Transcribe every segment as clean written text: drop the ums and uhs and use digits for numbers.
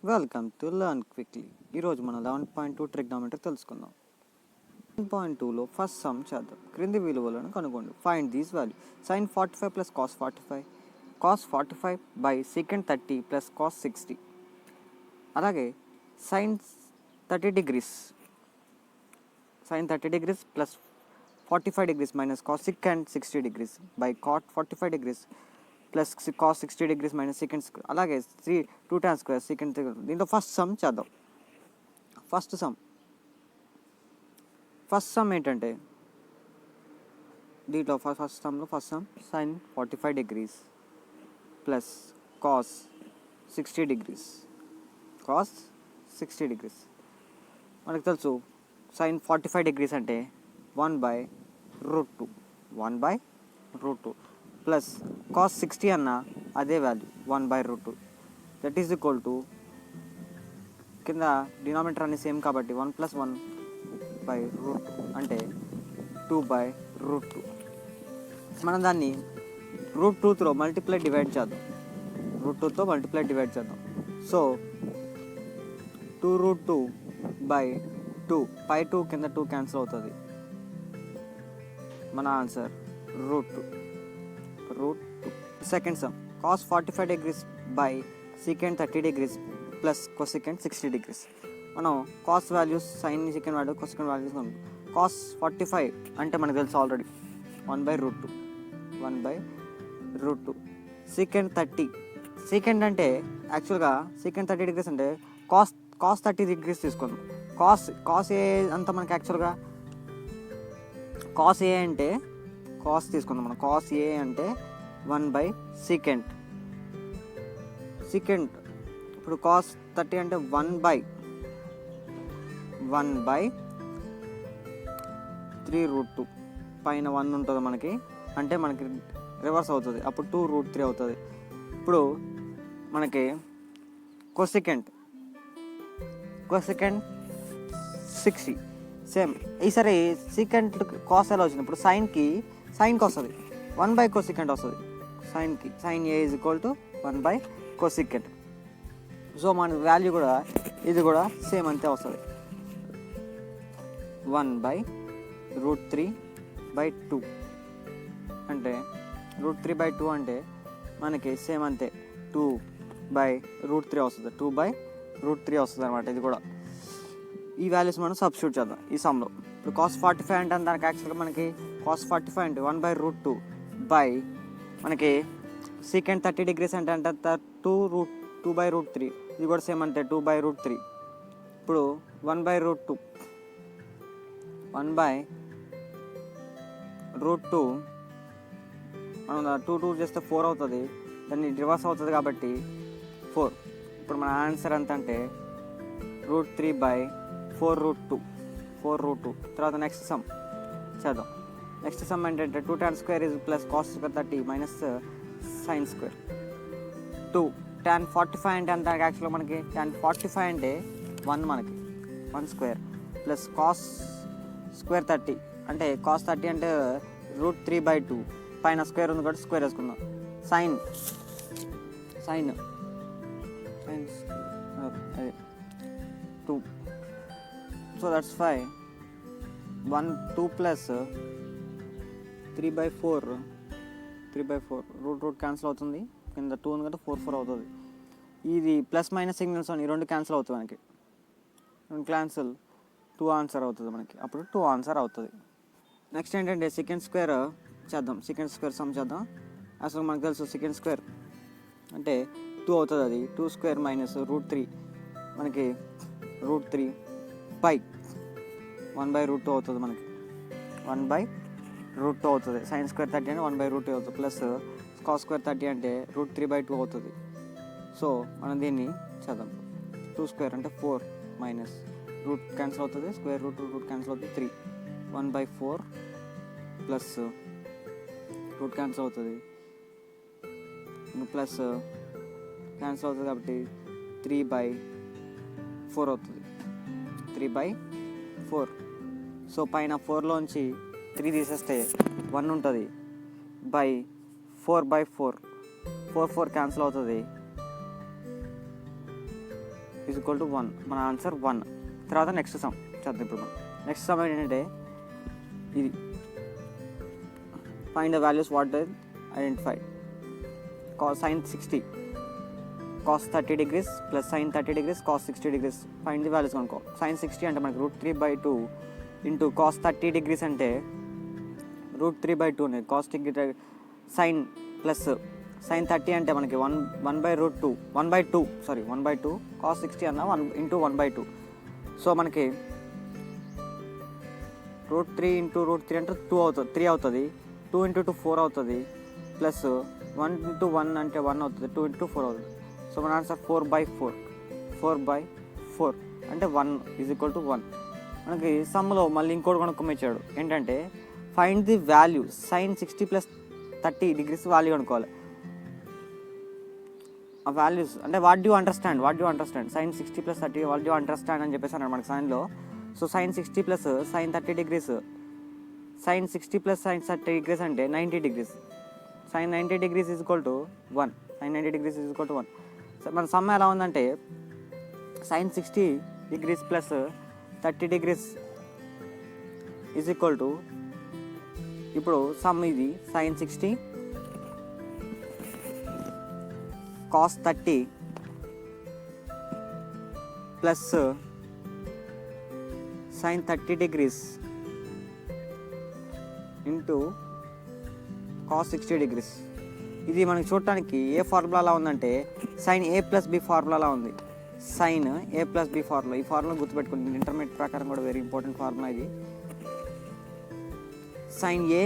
Welcome to learn quickly. ఈరోజు మనం 11.2 trigonometry తెలుసుకుందాం. 11.2లో ఫస్ట్ సమ్ చేద్దాం. క్రింది విలువలను కనుగొండి. Find these value. Sine 45 plus cos 45, cos 45 by secant 30 plus cos 60. అలాగే sine 30 degrees plus 45 degrees minus cos secant 60 degrees by cot 45 degrees plus cos 60 degrees minus secant square. అలాగే 2 tan square secant. దీంట్లో first sum చేద్దాం. First sum ఏంటంటే దీంట్లో first sum sine 45 degrees plus cos 60 degrees మనకు తెలుసు. Sign 45 degrees అంటే 1/√2 plus cos 60 అన్న అదే value 1/√2. That is equal to, కింద డినామినేటర్ అన్ని సేమ్ కాబట్టి 1 + 1/√2 అంటే 2/√2. మనం దాన్ని √2తో మల్టిప్లై డివైడ్ చేద్దాం. సో 2√2/2 π2 కింద 2 క్యాన్సిల్ అవుతుంది. మన answer √2. Second sum cos 45 degrees by secant 30 degrees plus cosecant 60 degrees. మనం cos values, sine secant value, cosecant values cos 45 అంటే మనకు తెలుసు ఆల్రెడీ 1/√2. సీకెంట్ 30, సీకెంట్ అంటే యాక్చువల్గా సీకెంట్ 30 డిగ్రీస్ అంటే కాస్ 30 డిగ్రీస్ తీసుకుందాం. కాస్ ఏ అంతా మనకి యాక్చువల్గా కాస్ ఏ అంటే కాస్ తీసుకుందాం. మనం కాస్ ఏ అంటే 1/సీకెంట్. ఇప్పుడు కాస్ 30 అంటే 1/3√2 పైన 1 ఉంటుంది మనకి, అంటే మనకి రివర్స్ అవుతుంది, అప్పుడు 2√3 అవుతుంది. ఇప్పుడు మనకి కొసెకెంట్ 60 సేమ్. ఈసారి సీకెంట్ కాస్ ఎలా వచ్చింది, ఇప్పుడు సైన్కి వస్తుంది 1/కొసెకెంట్ వస్తుంది. Sine a is equal to cosecant. So మన వాల్యూ కూడా ఇది కూడా సేమ్ అంతే వస్తుంది, 1/√3/2. అంటే √3/2 అంటే మనకి సేమ్ అంతే 2/√3 వస్తుంది. 2/√3 వస్తుంది అనమాట. ఇది కూడా ఈ వాల్యూస్ మనం సబ్స్టిట్యూట్ చేద్దాం ఈ సమ్లో. ఇప్పుడు కాస్ 45 అంటే దానికి యాక్చువల్గా మనకి కాస్ 45 అంటే 1/√2 బై మనకి సీకెంట్ 30 డిగ్రీస్ అంటే 2/√3. ఇది కూడా సేమ్ అంటే 2/√3. ఇప్పుడు 1/√2 మనం 2 చేస్తే 4 అవుతుంది, దాన్ని రివర్స్ అవుతుంది కాబట్టి 4. ఇప్పుడు మన ఆన్సర్ ఎంత అంటే √3/4√2. తర్వాత నెక్స్ట్ సమ్ చేద్దాం. నెక్స్ట్ సమ్ ఏంటంటే 2 tan square is plus cos 30 minus sine square. 2 tan 45 అంటే అంత యాక్చువల్గా మనకి tan 45 అంటే 1 మనకి 1 స్క్వేర్ ప్లస్ కాస్ స్క్వేర్ 30 అంటే కాస్ 30 అంటే √3/2 పైన స్క్వేర్ ఉంది కాబట్టి స్క్వేర్ వేసుకుందాం. Sine 2. So that's 5. 2 plus 3/4 root cancel అవుతుంది. కింద 2 ఉంది కాబట్టి 4 అవుతుంది. ఇది ప్లస్ మైనస్ సిగ్నల్స్ అని 2 క్యాన్సిల్ అవుతుంది మనకి. 2 క్యాన్సిల్ 2 ఆన్సర్ అవుతుంది మనకి. అప్పుడు 2 ఆన్సర్ అవుతుంది. నెక్స్ట్ ఏంటంటే సెకండ్ స్క్వేర్ చేద్దాం. సెకండ్ స్క్వేర్ సమ్ చేద్దాం. అసలు మనకు తెలుసు సెకండ్ స్క్వేర్ అంటే 2 అవుతుంది. అది 2 స్క్వేర్ మైనస్ √3 మనకి √3 బై 1/√2 అవుతుంది మనకి. 1/√2 అవుతుంది. సైన్ స్క్వేర్ 30 అంటే 1/√2 అవుతుంది. ప్లస్ కాస్ స్క్వేర్ 30 అంటే √3/2 అవుతుంది. సో మనం దీన్ని చేద్దాం. 2 స్క్వేర్ అంటే 4 మైనస్ రూట్ క్యాన్సిల్ అవుతుంది, స్క్వేర్ రూట్ క్యాన్సిల్ అవుతుంది 3. 1/4 ప్లస్ రూట్ క్యాన్సిల్ అవుతుంది, ప్లస్ క్యాన్సిల్ అవుతుంది కాబట్టి 3/4 అవుతుంది. 3/4. సో పైన 4లోంచి 3 తీసేస్తే 1 ఉంటుంది. బై 4/4 4 క్యాన్సిల్ అవుతుంది. Is equal to 1. మన ఆన్సర్ 1. తర్వాత నెక్స్ట్ సమ్ చేద్దాం. ఇప్పుడు మనం నెక్స్ట్ సమ్ ఏంటంటే ఇది find the values what the identified. sin 60 cos 30 degrees plus sin 30 degrees cos 60 degrees. Find the values అనుకో. sin 60 అంటే మనకి √3/2 ఇంటూ cos 30 degrees అంటే √3/2 అనేది cos sin ప్లస్ sin 30 అంటే మనకి 1/2 cos 60 అన్న 1 ఇంటూ 1/2. సో మనకి √3 ఇంటూ √3 అంటే 2 అవుతుంది, 3 అవుతుంది. 2 ఇంటూ 2 4 అవుతుంది. ప్లస్ 1 ఇంటూ 1 అంటే 1 అవుతుంది. 2 ఇంటూ 4 అవుతుంది. సో మన ఆన్సర్ 4/4 అంటే 1 ఈజ్ ఈక్వల్ టు 1. మనకి సమ్లో మళ్ళీ ఇంకోటి కనుక్కొచ్చాడు ఏంటంటే find the value sin 60 plus 30 degrees value అనుకోవాలి. ఆ వాల్యూస్ అంటే what do understand sin 60 plus 30 what do understand అని చెప్పేసి అన్నాడు మనకి సైన్లో. So sin 60 plus sin 30 degrees, sin 60 plus sin 30 degrees అంటే 90 degrees. sin 90 degrees is equal to 1. sin 90 degrees is equal to 1. మన సమ్ ఎలా ఉందంటే sin 60 degrees plus 30 degrees is equal to, ఇప్పుడు సమ్ ఇది sin 60 cos 30 plus sin 30 degrees into cos 60 degrees. ఇది మనకి చూడటానికి ఏ ఫార్ములాలా ఉందంటే sin a ప్లస్ b ఫార్ములాలా ఉంది. sin a plus b formula. ఈ ఫార్ములా గుర్తుపెట్టుకోండి, ఇంటర్మీడియట్ ప్రకారం కూడా వెరీ ఇంపార్టెంట్ ఫార్ములా ఇది. sin a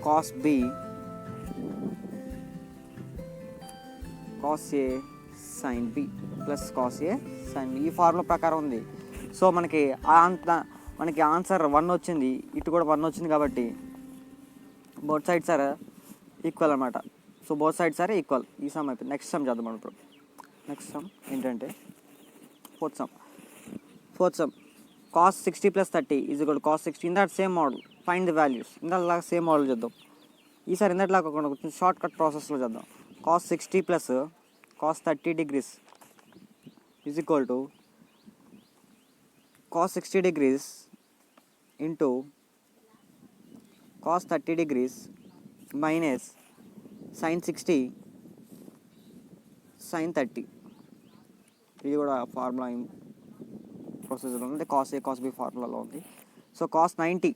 cos b cos a sin b plus cos a sin b. ఈ ఫార్ములా ప్రకారం ఉంది. సో మనకి ఆన్సర్ 1 వచ్చింది, ఇటు కూడా 1 వచ్చింది కాబట్టి బోత్ సైడ్స్ ఆర్ ఈక్వల్ అనమాట. So both sides are equal. ఈ సమ్ అయిపోయింది. నెక్స్ట్ సమ్ చేద్దాం మనం ఇప్పుడు. నెక్స్ట్ సమ్ ఏంటంటే fourth sum cos 60 plus 30 is equal cos 60. In that same model find the values. ఇందాక సేమ్ మోడల్ చేద్దాం. ఈసారి ఇందాక కొంచెం షార్ట్ కట్ ప్రాసెస్లో చేద్దాం. cos 60 plus cos 30 degrees is equal to cos 60 degrees into cos 30 degrees minus sin 60 sin 30. ఇది కూడా formula ప్రొసీజర్లో ఉంది, cos a cos b ఫార్ములాలో ఉంది. So cos 90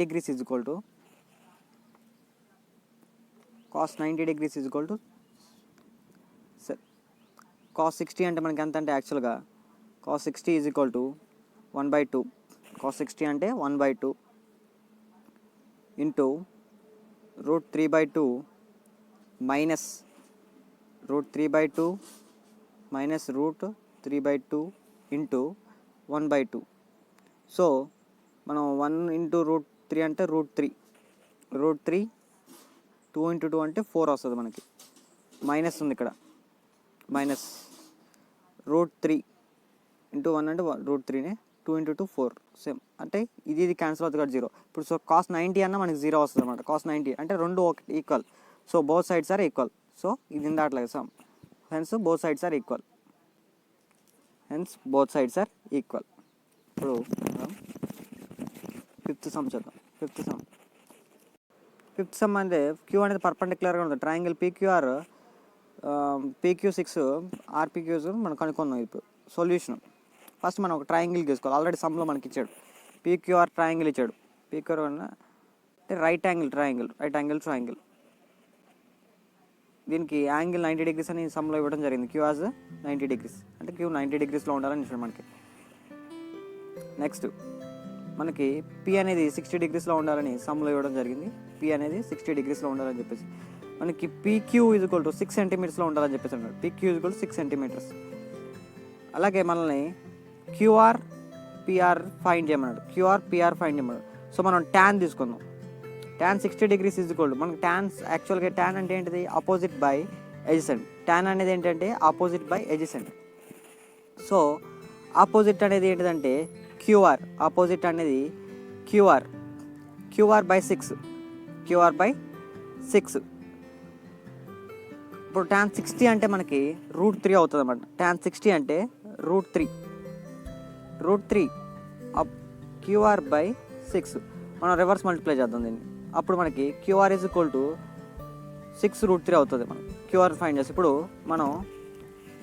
degrees is equal to cos 90 degrees is equal to cos 60 అంటే మనకి ఎంత అంటే యాక్చువల్గా cos 60 is equal to 1/2. cos 60 అంటే 1/2 into √3/2 minus √3/2 minus √3/2 into 1/2. So మనం 1 ఇంటూ √3 అంటే √3 2 ఇంటూ 2 అంటే 4 వస్తుంది మనకి. మైనస్ ఉంది ఇక్కడ, మైనస్ √3 ఇంటూ 1 అంటే √3నే, 2 ఇంటూ 2 4 సేమ్ అంటే ఇది క్యాన్సిల్ అవుతుంది కదా 0. ఇప్పుడు సో cos 90 అన్న మనకి 0 వస్తుంది అనమాట. cos 90 అంటే రెండు equal. So both sides are equal. So ఇది దాంట్లో sum hence both sides are equal. ఇప్పుడు ఫిఫ్త్ సమ్ చేద్దాం. ఫిఫ్త్ సమ్ అంటే క్యూ అనేది పర్పెండిక్యులర్గా ఉంటుంది. ట్రయాంగిల్ PQR PQ6 RPQs మనం కనుక్కుందాం. ఇప్పుడు సొల్యూషన్ ఫస్ట్ మనం ఒక ట్రయాంగిల్ తీసుకోవాలి. ఆల్రెడీ సమ్లో మనకి ఇచ్చాడు PQR ట్రయాంగిల్ ఇచ్చాడు. PQR అంటే రైట్ యాంగిల్ ట్రయాంగిల్. దీనికి యాంగిల్ 90 degrees అని సమ్లో ఇవ్వడం జరిగింది. Q as 90 degrees అంటే Q 90 degreesలో ఉండాలని ఇచ్చాడు మనకి. నెక్స్ట్ మనకి P అనేది 60 degreesలో ఉండాలని సమ్లో ఇవ్వడం జరిగింది. P అనేది 60 degreesలో ఉండాలని చెప్పేసి మనకి PQ is equal to 6 centimeters ఉండాలని చెప్పేసి అన్నాడు. PQ is equal to 6 centimeters. అలాగే మనల్ని QR PR ఫైండ్ చేయమన్నాడు. సో మనం ట్యాన్ తీసుకుందాం. tan 60 degrees is equal to మనకి యాక్చువల్గా ట్యాన్ అంటే ఏంటిది ఆపోజిట్ బై ఎడ్జసెంట్. ట్యాన్ అనేది ఏంటంటే opposite by adjacent. So opposite అనేది ఏంటిదంటే QR. ఆపోజిట్ అనేది QR by 6. ఇప్పుడు tan 60 అంటే మనకి √3 అవుతుంది అన్నమాట. tan 60 అంటే √3 అప్ క్యూఆర్ బై 6 మనం రివర్స్ మల్టిప్లై చేద్దాం దీన్ని. అప్పుడు మనకి క్యూఆర్ ఈజ్ ఈక్వల్ టు 6√3 అవుతుంది. మనం క్యూఆర్ ఫైండ్ చేసి ఇప్పుడు మనం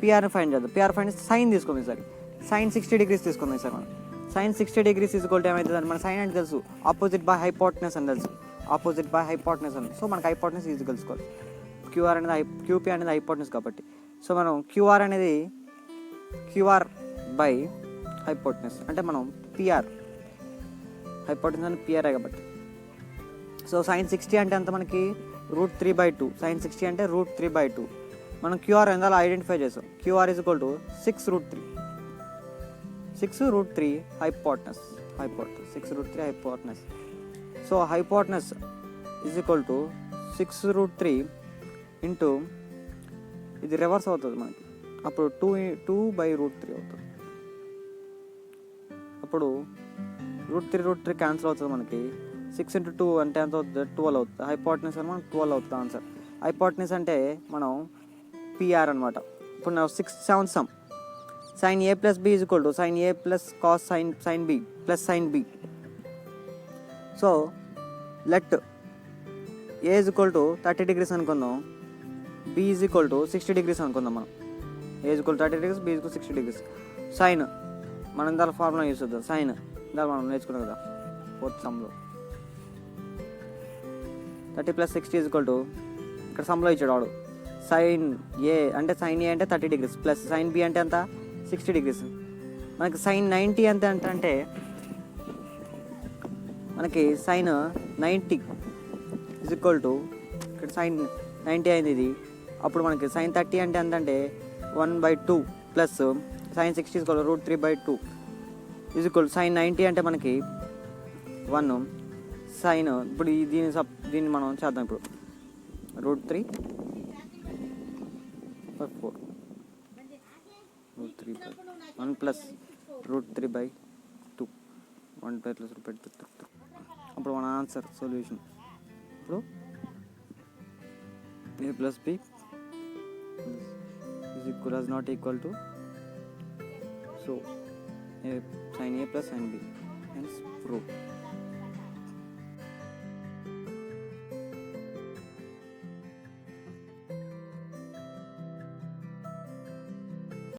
పిఆర్ని ఫైండ్ చేద్దాం. పిఆర్ ఫైండ్ చేస్తే సైన్ తీసుకుంది ఈసారి. సైన్ 60 degrees తీసుకుంది సార్. మనం sine 60 degrees is equal to ఏమవుతుంది అంటే మన సైన్ అంటే తెలుసు, ఆపోజిట్ బై హైపోటెనస్ అని తెలుసు. ఆపోజిట్ బై హైపోటెనస్ అని. సో మనకి హైపోటెనస్ ఈజీ తెలుసుకోవాలి. క్యూఆర్ అనేది క్యూపీ అనేది హైపోటెనస్ కాబట్టి. సో మనం క్యూఆర్ అనేది క్యూఆర్ బై హైపోటెనస్ అంటే మనం పిఆర్ హైపోటెనస్ అని పిఆర్ కాబట్టి. సో సైన్ 60 అంటే అంత మనకి √3/2. సైన్ 60 అంటే √3/2. మనం క్యూఆర్ ఎందులో ఐడెంటిఫై చేసాం. QR is equal to 6√3 hypotenuse 6√3 hypotenuse. So hypotenuse is equal to 6√3 into ఇది రివర్స్ అవుతుంది మనకి. అప్పుడు 2/√3 అవుతుంది. అప్పుడు √3 క్యాన్సిల్ అవుతుంది మనకి. 6 × 2 అంటే ఎంత అవుతుంది? 12 అవుతుంది. హైపోటెనస్ అని మనకు 12 అవుతుంది ఆన్సర్. హైపోటెనస్ అంటే మనం పిఆర్ అనమాట. ఇప్పుడు నా 6 7 some sin a plus b is equal to sin a plus cos sin b plus sin b. So let a is equal to 30 degrees అనుకుందాం, b is equal to 60 degrees అనుకుందాం. మనం a is equal to 30 degrees, b is equal to 60 degrees. Sign మనం దాని formula use చేద్దాం. Sign దాని మనం నేర్చుకున్నాం కదా 4th సమ్లో. 30 + 60 is equal to ఇక్కడ సమ్లో ఇచ్చాడు వాడు. సైన్ ఏ అంటే సైన్ ఏ అంటే 30 degrees ప్లస్ సైన్ బి అంటే ఎంత 60 degrees. మనకి సైన్ 90 ఎంత అంటే మనకి సైన్ 90 ఈజ్ ఈక్వల్ టు ఇక్కడ సైన్ 90 అయింది ఇది. అప్పుడు మనకి సైన్ 30 అంటే ఎంత అంటే 1/2 plus sine 60 is equal to √3/2 is equal sine 90 అంటే మనకి 1 సైన్. ఇప్పుడు దీన్ని మనం చేద్దాం. ఇప్పుడు √3/4 1 ప్లస్ √3/2 1 ప్లస్ √3/2. అప్పుడు మన ఆన్సర్ సొల్యూషన్ ఇప్పుడు a plus b is equal as not equal to, so sin a plus sin b hence prove.